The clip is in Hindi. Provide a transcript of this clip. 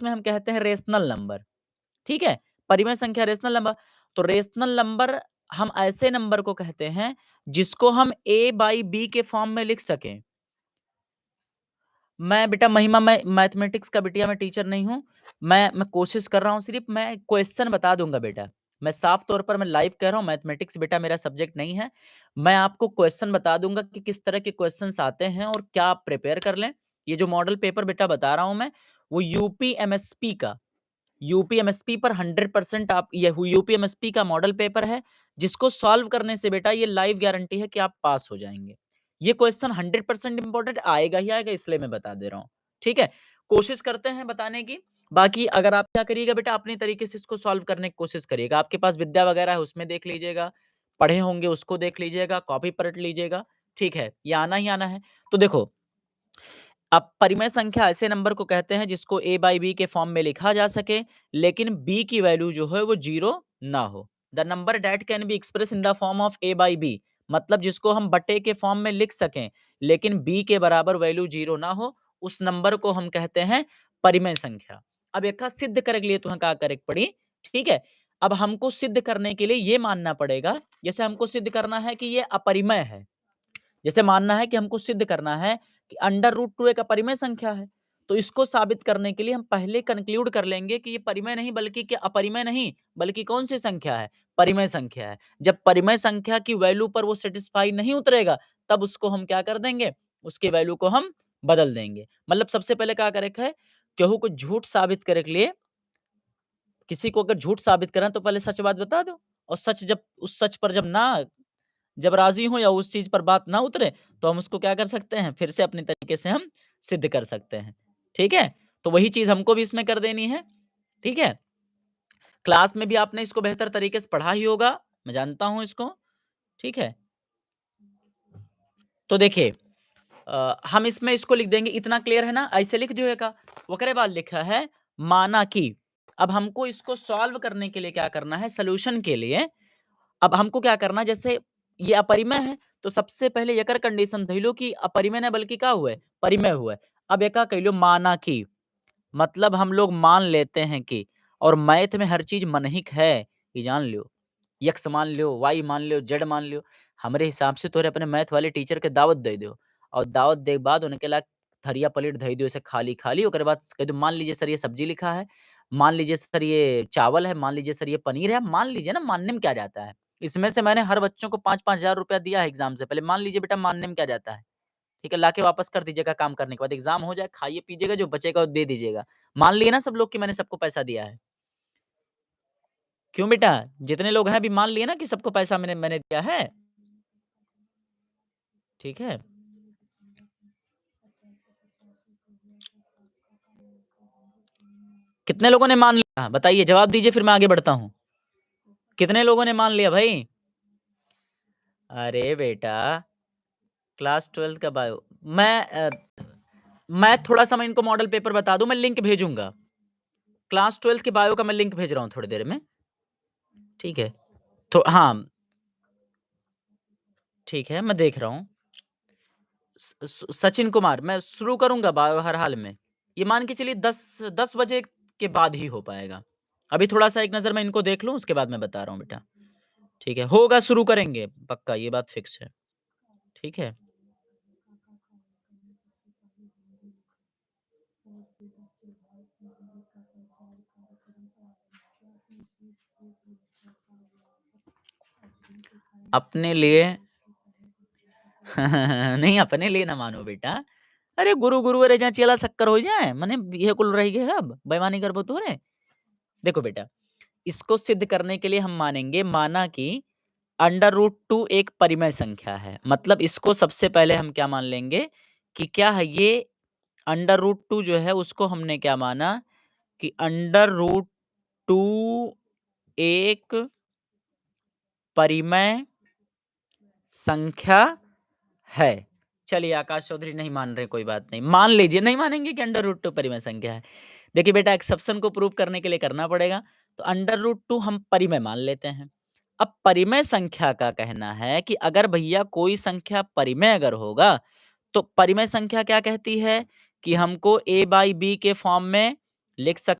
में हम कहते हैं रेशनल नंबर, ठीक है? परिमेय संख्या रेशनल नंबर, तो रेशनल नंबर हम ऐसे नंबर को कहते हैं जिसको हम a बाई b के फॉर्म में लिख सकें। मैं बेटा महिमा, मैं मैथमेटिक्स का बिटिया मैं टीचर नहीं हूँ। मैं कोशिश कर रहा हूँ, सिर्फ़ मैं क्वेश्चन बता दूँगा बेटा। मैं साफ तौर पर मैं लाइव कह रहा हूँ, मैथमेटिक्स बेटा मेरा सब्जेक्ट नहीं है। मैं आपको क्वेश्चन बता दूँगा कि किस तरह के क्वेश्चन्स आते हैं और क्या आप प्रिपेयर कर लें। ये जो मॉडल पेपर बेटा बता रहा हूँ मैं, वो यूपीएमएसपी का, यूपीएमएसपी पर 100% आप ये यूपीएमएसपी का मॉडल पेपर है, जिसको सॉल्व करने से बेटा ये लाइव गारंटी है कि आप पास हो जाएँगे। ये क्वेश्चन 100% इम्पोर्टेंट आएगा ही आएगा, इसलिए मैं बता दे रहा हूँ। ठीक है? कोशिश करते हैं बताने की। बाकी अगर आप क्या करिएगा बेटा, अपने तरीके से इसको सॉल्व करने की कोशिश करिएगा। आपके पास विद्या वगैरह है, उसमें देख लीजिएगा। पढ़े होंगे उसको देख लीजिएगा, कॉपी पलट लीजिएगा। ठीक है? ये आना ही आना है। तो देखो, अब परिमेय संख्या ऐसे नंबर को कहते हैं जिसको a बाई b के फॉर्म में लिखा जा सके, लेकिन b की वैल्यू जो है वो 0 ना हो। The number that can be express in the form of a by b, मतलब जिसको हम बटे के फॉर्म में लिख सकें, लेकिन b के बराबर वैल्यू 0 ना हो, उस नंबर को हम कहते हैं परिमेय संख्या। अब एक सिद्ध करे के लिए तुम्हें क्या करे पड़ी, ठीक है? अब हमको सिद्ध करने के लिए ये मानना पड़ेगा, जैसे हमको सिद्ध करना है कि ये अपरिमेय है। जैसे मानना है कि हमको सिद्ध करना है कि अंडर रूट 2 एक अपरिमेय संख्या है। तो इसको साबित करने के लिए हम पहले कंक्लूड कर लेंगे कि ये परिमेय नहीं बल्कि क्या अपरिमेय नहीं, बल्कि कौन-सी संख्या है? परिमेय संख्या है। जब परिमेय संख्या की वैल्यू पर वो सैटिस्फाई नहीं उतरेगा, तब उसको हम क्या कर देंगे? उसकी वैल्यू को हम बदल देंगे। मतलब सबसे पहले क्या करे के है? केहू को झूठ साबित करे के लिए, किसी को अगर झूठ साबित करना है तो पहले सच बात बता दो, और सच जब उस सच पर जब राज़ी हों या उस चीज़ पर बात ना उतरे, तो हम उसको क्या कर सकते हैं, फिर से अपने तरीके से हम सिद्ध कर सकते हैं। ठीक है? तो वही चीज़ हमको भी इसमें कर देनी है। ठीक है? क्लास में भी आपने इसको बेहतर तरीके से पढ़ा ही होगा, मैं जानता हूँ इसको। ठीक है? तो देखिए, हम इसमें इसको लिख देंगे, इतना क्लियर है ना? ऐसे लिख दिएगा। ओकरे बाद लिखा है माना कि, अब हमको इसको सॉल्व करने के लिए क्या करना है, सॉल्यूशन के लिए अब हमको क्या करना है, जैसे ये अपरिमेय है, तो सबसे पहले एकर कंडीशन धइ लो कि अपरिमेय नहीं बल्कि का हुआ है, परिमेय हुआ है। अब एका कह लो माना कि, मतलब हम लोग मान लेते हैं कि, और मैथ में हर चीज़ मनहिक है, ये जान लो। एक्स मान लो, वाई मान लो, जेड मान लो। हमरे हिसाब से तोरे अपने मैथ वाले टीचर के दावत दे दो, और दावत दे के बाद उनके ला थरिया प्लेट धइ दो ऐसे खाली-खाली, ओकरे बाद कह दो मान लीजिए सर ये सब्जी लिखा है, मान लीजिए सर ये चावल है, मान लीजिए सर ये पनीर है, मान लीजिए ना, मानने में क्या जाता है? इसमें से मैंने हर बच्चों को 5-5 हज़ार रुपया दिया है एग्ज़ाम से पहले, मान लीजिए बेटा मानने में क्या जाता है? ठीक है, लाके वापस कर दीजिएगा काम करने के बाद, एग्ज़ाम हो जाए, खाइए-पीजिएगा, जो बचेगा वो दे दीजिएगा। मान लिए ना सब लोग कि मैंने सबको पैसा दिया है? क्यों बेटा? जितने लोग हैं अभी मान लिए ना कि सबको पैसा मैंने मैंने दिया है? ठीक है? कितने लोगों ने मान लिया? बताइए, जवाब दीजिए फिर मैं आगे बढ़ता हूँ। कितने लोगों ने मान लिया भई? अरे बेटा, क्लास 12 का बायो मैं थोड़ा-सा मैं इनको मॉडल पेपर बता दूँ, मैं लिंक भेजूँगा। क्लास 12 के बायो का मैं लिंक भेज रहा हूँ थोड़ी देर में, ठीक है? तो हाँ, ठीक है, मैं देख रहा हूँ। सचिन कुमार, मैं शुरू करूँगा बायो हर हाल में। ये मान के चलिए 10 बजे के बाद ही हो पाएगा। अभी थोड़ा-सा एक नज़र मैं इनको देख लूँ, उसके बाद मैं बता रहा हूँ बेटा। ठीक है, होगा शुरू करेंगे, पक्का ये बात फिक्स है। ठीक है? अपने लिए नहीं, अपने लिए ना मानो बेटा। अरे गुरु गुरुवर जहाँ चेला शक्कर हो जाए, मने ये कुल रही गए अब, बेईमानी करबो तोरे। देखो बेटा, इसको सिद्ध करने के लिए हम मानेंगे, माना कि अंडर रूट 2 एक परिमेय संख्या है। मतलब इसको सबसे पहले हम क्या मान लेंगे कि क्या है ये, अंडर रूट 2 जो है उसको हमने क्या माना कि अंडर रूट 2 एक परिमेय संख्या है। चलिए आकाश चौधरी नहीं मान रहे, कोई बात नहीं। मान लीजिए, नहीं मानेंगे कि अंडर रूट 2 परिमेय संख्या है। देखिए बेटा, एक्सेप्शन को प्रूव करने के लिए करना पड़ेगा। तो अंडर रूट 2 हम परिमेय मान लेते हैं। अब परिमेय संख्या का कहना है कि अगर भैया कोई संख्या परिमेय अगर होगा, तो परिमेय संख्या क्या कहती है कि हमको a बाई b के फॉर्म में लिख सक